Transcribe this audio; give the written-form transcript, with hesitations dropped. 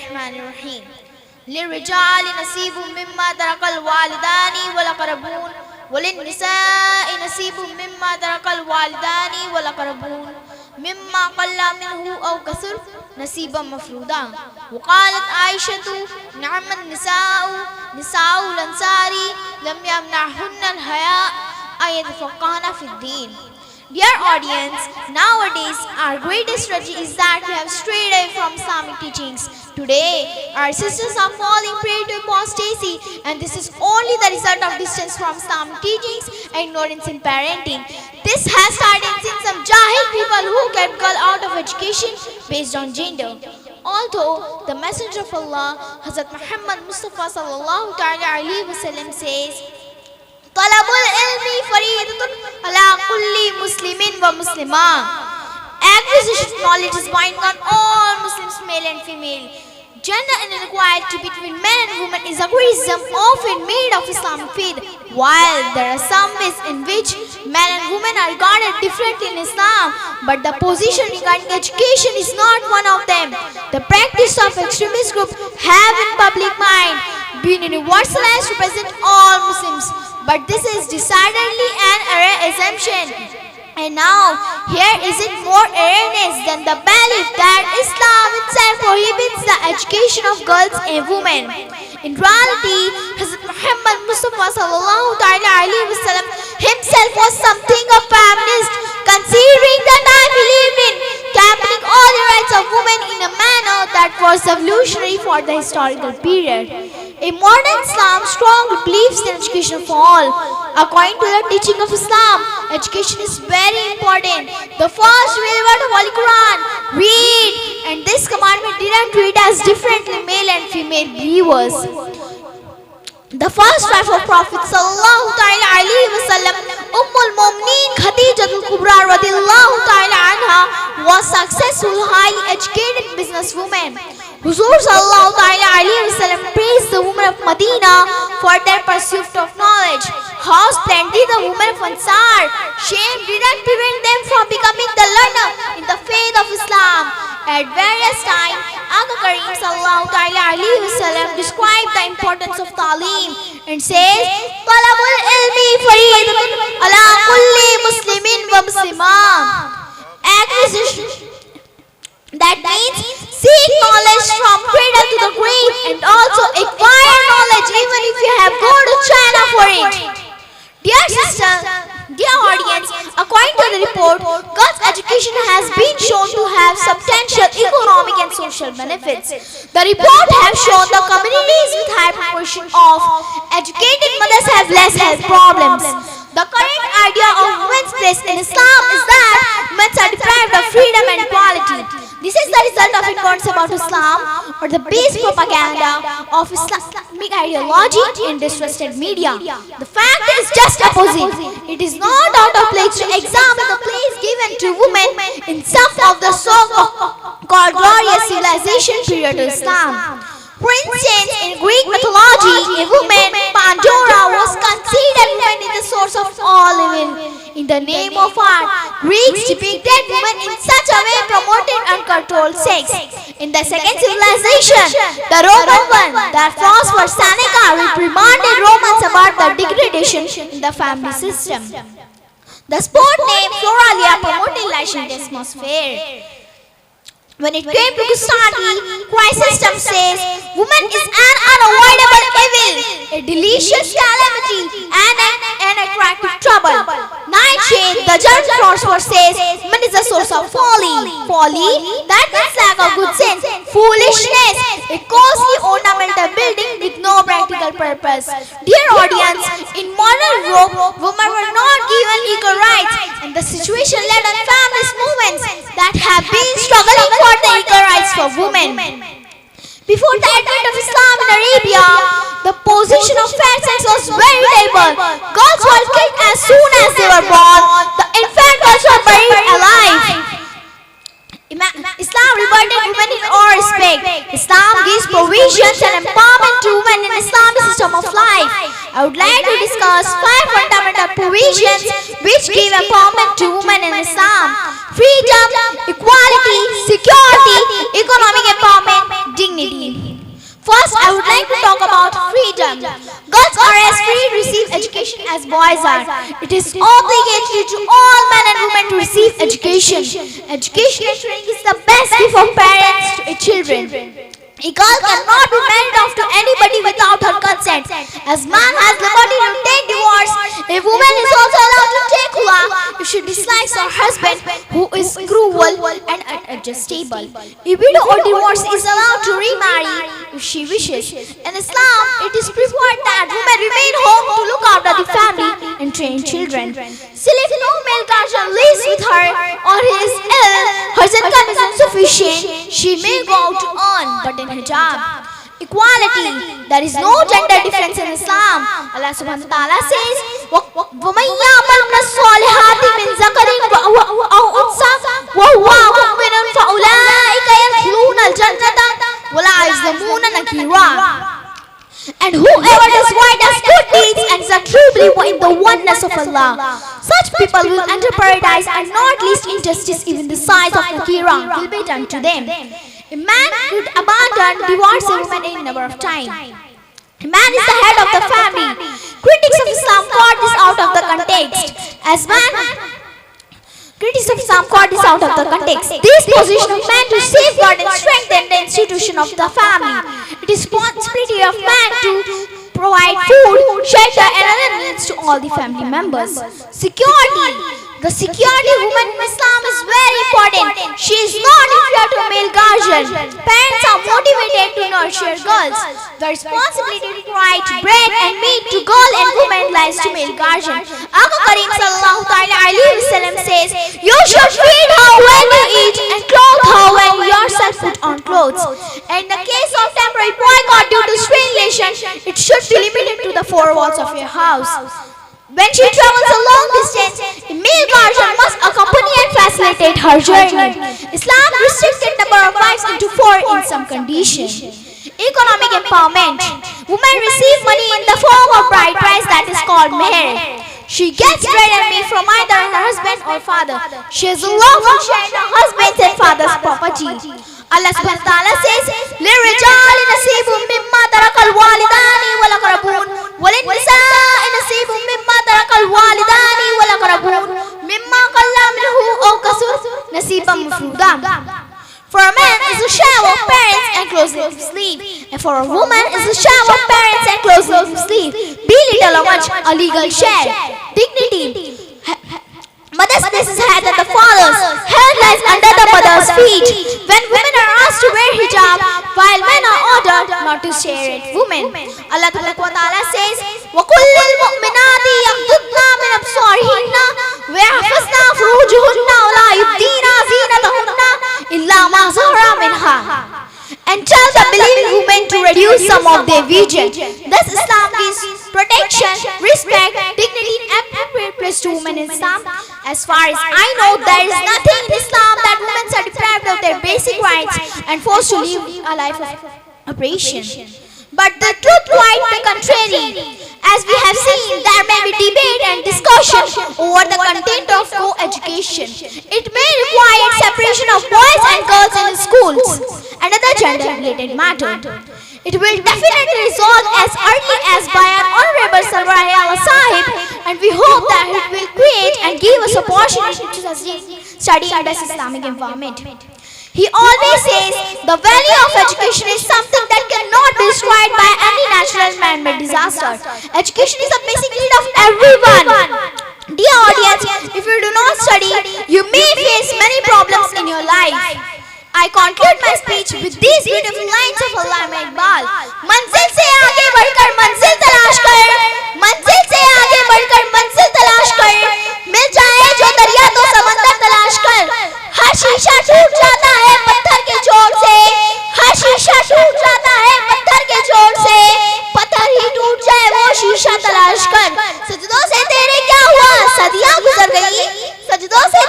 Bismillahirrahmanirrahim. للرجال نصيب مما ترك الوالدان والأقربون وللنساء نصيب مما ترك الوالدان والأقربون مما قل منه أو كثر نصيبا مفروضا. وقالت عائشة نعم النساء نساء الأنصار لم يمنعهن الحياء أن يتفقهن في الدين. Dear audience, nowadays our greatest tragedy is that we have strayed away from Islamic teachings. Today, our sisters are falling prey to apostasy, and this is only the result of distance from Islamic teachings and ignorance in parenting. This has started since some Jahil people who kept girl out of education based on gender. Although the Messenger of Allah, Hazrat Muhammad Mustafa sallallahu alaihi wasallam says, Talabul ilmi faridatun ala kulli muslimin wa muslimah. Acquisition of knowledge is binding on all Muslims, male and female. Gender inequality between men and women is a criticism often made of Islamic faith. While there are some ways in which men and women are regarded differently in Islam, but the position regarding education is not one of them. The practice of extremist groups have in public mind been universalized to represent all Muslims. But this is decidedly an error assumption. And now, here is it more erroneous than the belief that Islam itself prohibits the education of girls and women. In reality, Hazrat Muhammad Mustafa sallallahu alaihi wasallam himself was something of a feminist, considering that I believed in campaigning all the rights of women in a manner that was revolutionary for the historical period. A modern Islam strongly believes in education for all. According to the teaching of Islam, education is very important. The first real word of Holy Quran, read, and this commandment did not treat as differently male and female believers. The first wife of Prophet sallallahu alaihi wasallam, Ummul Mu'mineen Khadijatul Kubra radhiyallahu ta'ala anha, was successful, highly educated businesswoman. Huzur sallallahu alaihi wasallam praised the women of Medina for their pursuit of knowledge. How splendid the women of Ansar! Shame did not prevent them from becoming the learner in the faith of Islam. At various times, Aka Kareem sallallahu alaihi wasallam described the importance of ta'lim and says, Talabul ilmi faridatun ala kulli muslimin wa muslimah. Acquisition, that means seek knowledge from cradle to the grave and also acquire knowledge even if you have go to China for it. Dear sister, dear audience, according to the report, girls' education has been shown to have substantial economic and social benefits. The report has shown the communities with high proportion of educated mothers have less health problems. The current idea of women's place in Islam is that women are deprived of freedom and equality. This is the result of ignorance about Islam or the base propaganda of Islamic ideology in distrusted media. The fact is just opposite. It is not out of place to examine the place given to women in some of the so-called glorious civilization period of Islam. For instance, in Greek mythology, a woman, Pandora, was considered woman in the source of all evil. In the name of art, Greeks depicted women in such a way promoted uncontrolled sex. In the second civilization, the Roman one, the philosopher Seneca reprimanded Romans about the degradation in the family system. The sport name Floralia promoted licentious atmosphere. When it came to Christianity, Christ's system says, woman is an unavoidable evil, a delicious calamity, and an attractive trouble. Nietzsche, the German philosopher, says, woman is the source of folly. Folly, that means lack of good sense. Foolishness, a costly ornamental building with no practical purpose. Dear audience, in modern Europe, women were not given equal rights, and the situation led on feminist movements that have been struggling for the equal rights for women. Before the advent of Islam in Arabia, the position of fair sex was very terrible. Girls were killed as soon as they were born. The infant girls were buried alive. Islam rewarded women in all respect. Islam gives provisions and empowerment to women in Islamic system of life. I would like to discuss 5 fundamental provisions which give empowerment to women in Islam: freedom, equality, security, economic empowerment, dignity. First, I would like to talk about freedom. Girls are as free to receive education as boys are. It is obligatory to all men and women to receive education. Education and training is the best gift of parents to their children. A girl cannot be married off to anybody without her consent. As man has liberty to take divorce, a woman is also allowed to take khula if she dislikes her husband who is cruel and unadjustable. A widow or divorced is allowed to remarry if she wishes. In Islam, it is preferred that women remain home to look after the family and train children. Still, if no male guardian lives with her or he is ill, her income is insufficient, she may go out to earn, but in hijab. Equality. There is no gender difference in Islam. Allah subhanahu wa ta'ala says, وَمَنْ يَعْمَلْ مِنَ الصَّالِحَاتِ مِنْ ذَكَرٍ أَوْ أُنْثَىٰ وَهُوَ مُؤْمِنٌ فَأُولَٰئِكَ يَدْخُلُونَ الْجَنَّةَ وَلَا يُظْلَمُونَ نَقِيرًا. And whoever does right does good deeds and is a true believer in the oneness of Allah, such people will enter paradise, and not least injustice, even the size of Nakira, will be done to them. A man could abandon, divorce a woman any number of times. A man is the head of the family. Critics of Islam caught this out of the context. Critics of Islam caught this out of the context. This position of man to safeguard and strengthen the institution of the family. It is responsibility of man to provide food, shelter and other needs to all the family members. Security. The security of women in Islam is very important. She is not inferior to a male guardian. Parents are motivated to nurture girls. The responsibility to provide bread and meat to girl and women lies to male guardian. Aka Kareem sallallahu alayhi wa sallam says, you should feed her when you eat and clothe her when you yourself put on clothes. In the case of temporary boycott due to strained relation, it should be limited to the four walls of your house. When she travels a long distance, a male guardian must accompany and facilitate her journey. Islam restricted number of wives into 4 in some conditions. Economic empowerment. Women receive money in the form of bride price that is called meher. She gets bread and meat from either her husband or father. She has a lawful share in her husband's and father's property. Allah subhanahu wa ta'ala says, لِلرِّجَالِ نَصِيبٌ مِّمَّا تَرَكَ الْوَالِدَانِ وَالْأَقْرَبُونَ وَلِلنِّسَاءِ نَصِيبٌ مِّمَّا تَرَكَ الْوَالِدَانِ وَالْأَقْرَبُونَ مِمَّا قَلَّ مِنْهُ أَوْ كَثُرَ نَصِيبًا مَفْرُوضًا. For a man is the share of parents and closely of sleep, and for a woman is the share of parents and closely of sleep, be little or much a legal share. Dignity. Mother's place is higher than the father's. Head lies under the mother's feet. When women are asked to wear hijab, while men are ordered not to share it. Women. Allah Ta'ala says, وَقُلِّ الْمُؤْمِنَاتِ يَغْضُضْنَ مِنْ أَبْصَارِهِنَّ وَيَحْفَظْنَ فُرُوجَهُنَّ وَلَا يُبْدِينَ زِينَتَهُنَّ إِلَّا مَا ظَهَرَ مِنْهَا. And tell the believing women to reduce some of their vision. Thus Islam gives protection, respect, dignity and appropriate place to women in Islam. As far as I know, there is nothing in Islam that women are deprived of their basic rights and forced to live a life of oppression. But the truth quite the contrary. As we have seen, there may be debate and discussion over the content of co-education. It may require separation of boys and girls in schools, another gender-related matter. It will definitely resolve as early as by an Honorable Sarwar Sahib, and we hope that it will create and give us opportunity to study in this Islamic environment. He always says the value of education is something that cannot be destroyed by any natural man-made disaster. Education is a basic need of everyone. Dear audience, if you do not study, you may face many problems in your life. I conclude my speech with these beautiful lines of Allama Iqbal. मंजिल से आगे बढ़कर मंजिल तलाश कर, मंजिल से आगे बढ़कर मंजिल तलाश कर, मिल जाए जो दरिया तो समंदर तलाश कर. हर शीशा टूट जाता है पत्थर के जोर से, हर शीशा टूट जाता है पत्थर के जोर से, पत्थर ही टूट जाए वो शीशा तलाश कर. सजदों से तेरे क्या हुआ, सदियां गुजर गई, सजदों से